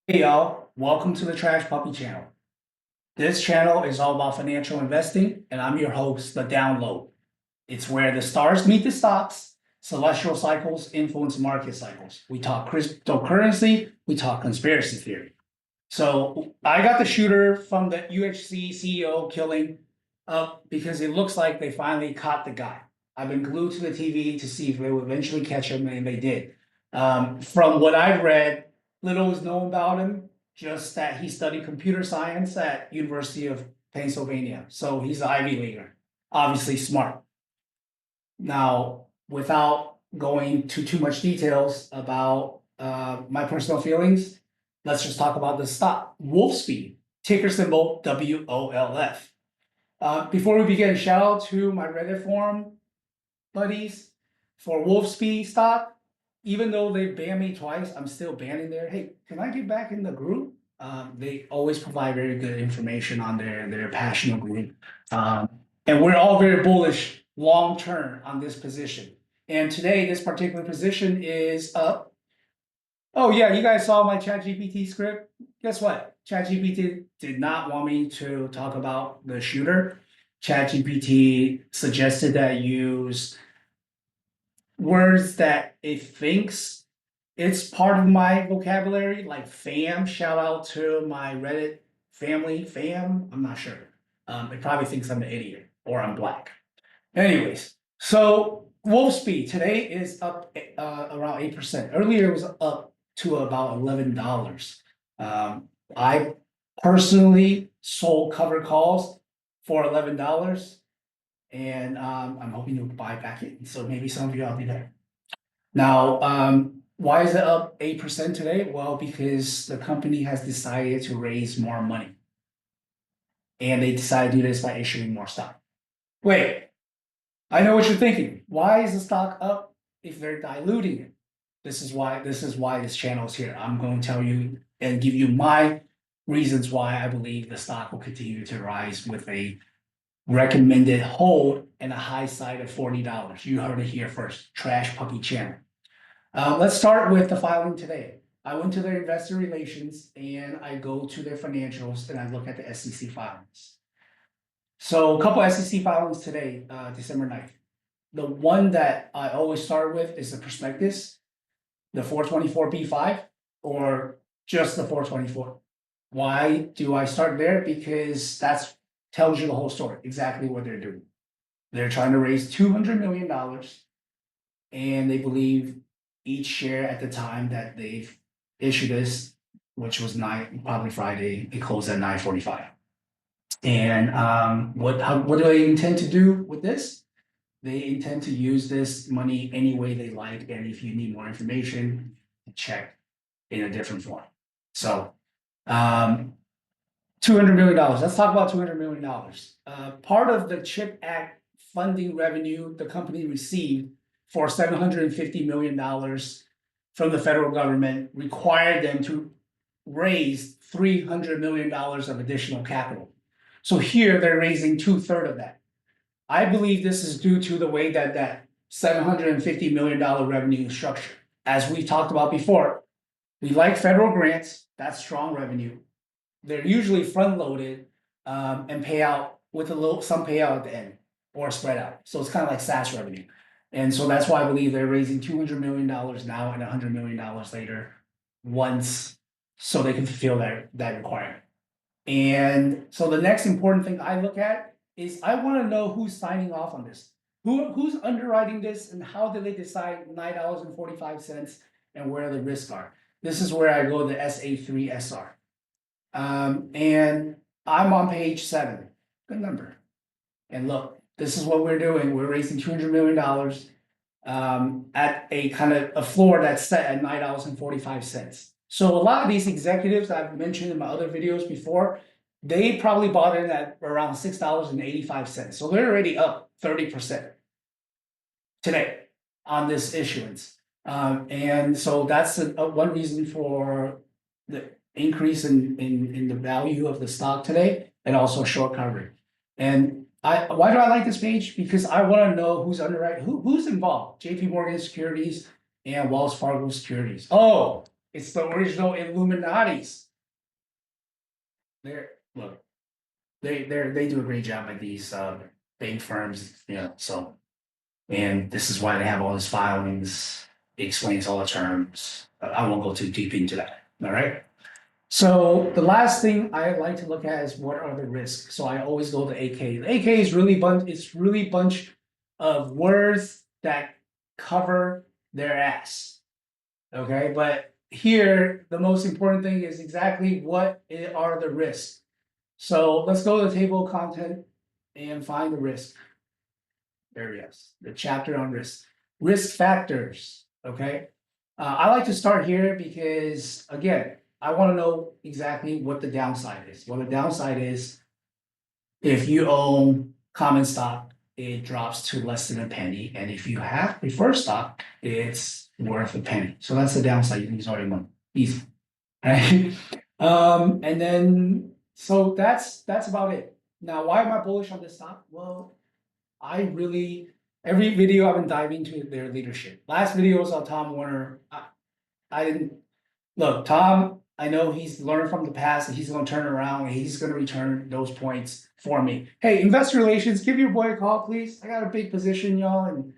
Hey y'all, welcome to the Trash Puppy channel. This channel is all about financial investing, and I'm your host, The Download. It's where the stars meet the stocks, celestial cycles influence market cycles. We talk cryptocurrency, we talk conspiracy theory. So I got the shooter from the UHC CEO killing up because it looks like they finally caught the guy. I've been glued to the TV to see if they would eventually catch him, and they did. From what I've read, little is known about him, just that he studied computer science at University of Pennsylvania. So he's an Ivy Leaguer, obviously smart. Now, without going to too much details about my personal feelings, let's just talk about the stock. Wolfspeed, ticker symbol WOLF. Before we begin, shout out to my Reddit forum buddies for Wolfspeed stock. Even though they banned me twice, I'm still banning there. Hey, can I get back in the group? They always provide very good information on their passionate group. And we're all very bullish long term on this position. And today, this particular position is up. Oh, yeah, you guys saw my ChatGPT script. Guess what? ChatGPT did not want me to talk about the shooter. ChatGPT suggested that I use words that it thinks it's part of my vocabulary, like fam. Shout out to my Reddit family, fam. I'm not sure. It probably thinks I'm an idiot or I'm black. Anyways, so Wolfspeed today is up around 8%. Earlier it was up to about $11. I personally sold cover calls for $11, and I'm hoping to buy back in. So maybe some of you out there. Now, why is it up 8% today? Well, because the company has decided to raise more money. And they decided to do this by issuing more stock. Wait, I know what you're thinking. Why is the stock up if they're diluting it? This is why this channel is here. I'm going to tell you and give you my reasons why I believe the stock will continue to rise with a recommended hold and a high side of $40. You heard it here first. Trash Puppy channel. Let's start with the filing today. I went to their investor relations and I go to their financials and I look at the SEC filings. So a couple SEC filings today, December 9th. The one that I always start with is the prospectus, the 424B5, or just the 424. Why do I start there? Because that's tells you the whole story, exactly what they're doing. They're trying to raise $200 million, and they believe each share at the time that they've issued this, which was probably Friday, it closed at 9:45. And what do they intend to do with this? They intend to use this money any way they like, and if you need more information, check in a different form. So, $200 million. Let's talk about $200 million. Part of the CHIP Act funding revenue the company received for $750 million from the federal government required them to raise $300 million of additional capital. So here they're raising 2/3 of that. I believe this is due to the way that $750 million revenue is structured. As we talked about before, we like federal grants, that's strong revenue. They're usually front loaded and pay out with some payout at the end or spread out. So it's kind of like SaaS revenue. And so that's why I believe they're raising $200 million now and $100 million later once so they can fulfill that requirement. And so the next important thing I look at is I want to know who's signing off on this. Who's underwriting this and how did they decide $9.45 and where the risks are? This is where I go to the SA3SR. And I'm on page 7. Good number. And look, this is what we're doing. We're raising $200 million at a kind of a floor that's set at $9.45. So a lot of these executives I've mentioned in my other videos before, they probably bought in at around $6.85. So they're already up 30% today on this issuance. And so that's one reason for the increase in the value of the stock today, and also short coverage. And why do I like this page? Because I want to know who's underwriting, who's involved. JP Morgan Securities and Wells Fargo Securities. Oh, It's the original Illuminatis. They're look, they do a great job at these bank firms, so and this is why they have all these filings. It explains all the terms. I won't go too deep into that. All right. So the last thing I like to look at is what are the risks. So I always go to AK. The AK is really it's really bunch of words that cover their ass. Okay, but here the most important thing is exactly what are the risks. So let's go to the table of content and find the risk areas, the chapter on risk. Risk factors, okay? I like to start here because, again, I want to know exactly what the downside is. Well, the downside is if you own common stock, it drops to less than a penny. And if you have preferred stock, it's worth a penny. So that's the downside. You can use all your money. Easy. Right? And then so that's about it. Now, why am I bullish on this stock? Well, I really every video I've been diving into their leadership. Last video was on Tom Warner. I didn't look, Tom. I know he's learned from the past and he's going to turn around and he's going to return those points for me. Hey, investor relations, give your boy a call, please. I got a big position, y'all, and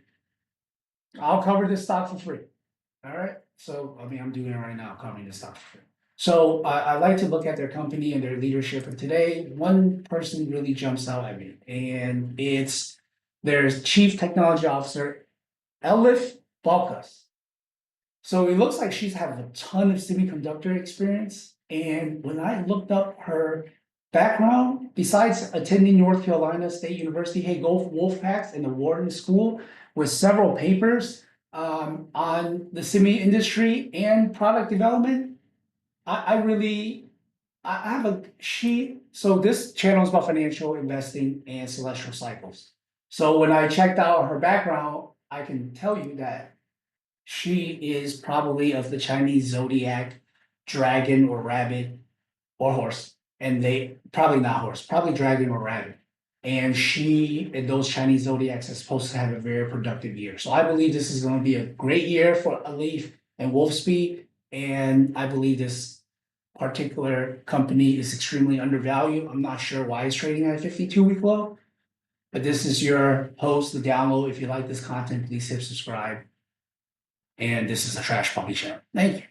I'll cover this stock for free. All right. So I mean, I'm doing it right now, covering this stock for free. So I like to look at their company and their leadership. And today, one person really jumps out at me, and it's their chief technology officer, Elvis Balkas. So it looks like she's had a ton of semiconductor experience. And when I looked up her background, besides attending North Carolina State University, hey, go Wolfpacks and the Wharton School with several papers on the semi industry and product development, I really I have a she. So this channel is about financial investing and celestial cycles. So when I checked out her background, I can tell you that she is probably of the Chinese zodiac, dragon or rabbit or horse. And they probably not horse, probably dragon or rabbit. And she and those Chinese zodiacs are supposed to have a very productive year. So I believe this is going to be a great year for Alif and Wolfspeed. And I believe this particular company is extremely undervalued. I'm not sure why it's trading at a 52-week low. But this is your host, the download. If you like this content, please hit subscribe. And this is the Trash Puppy Channel. Thank you.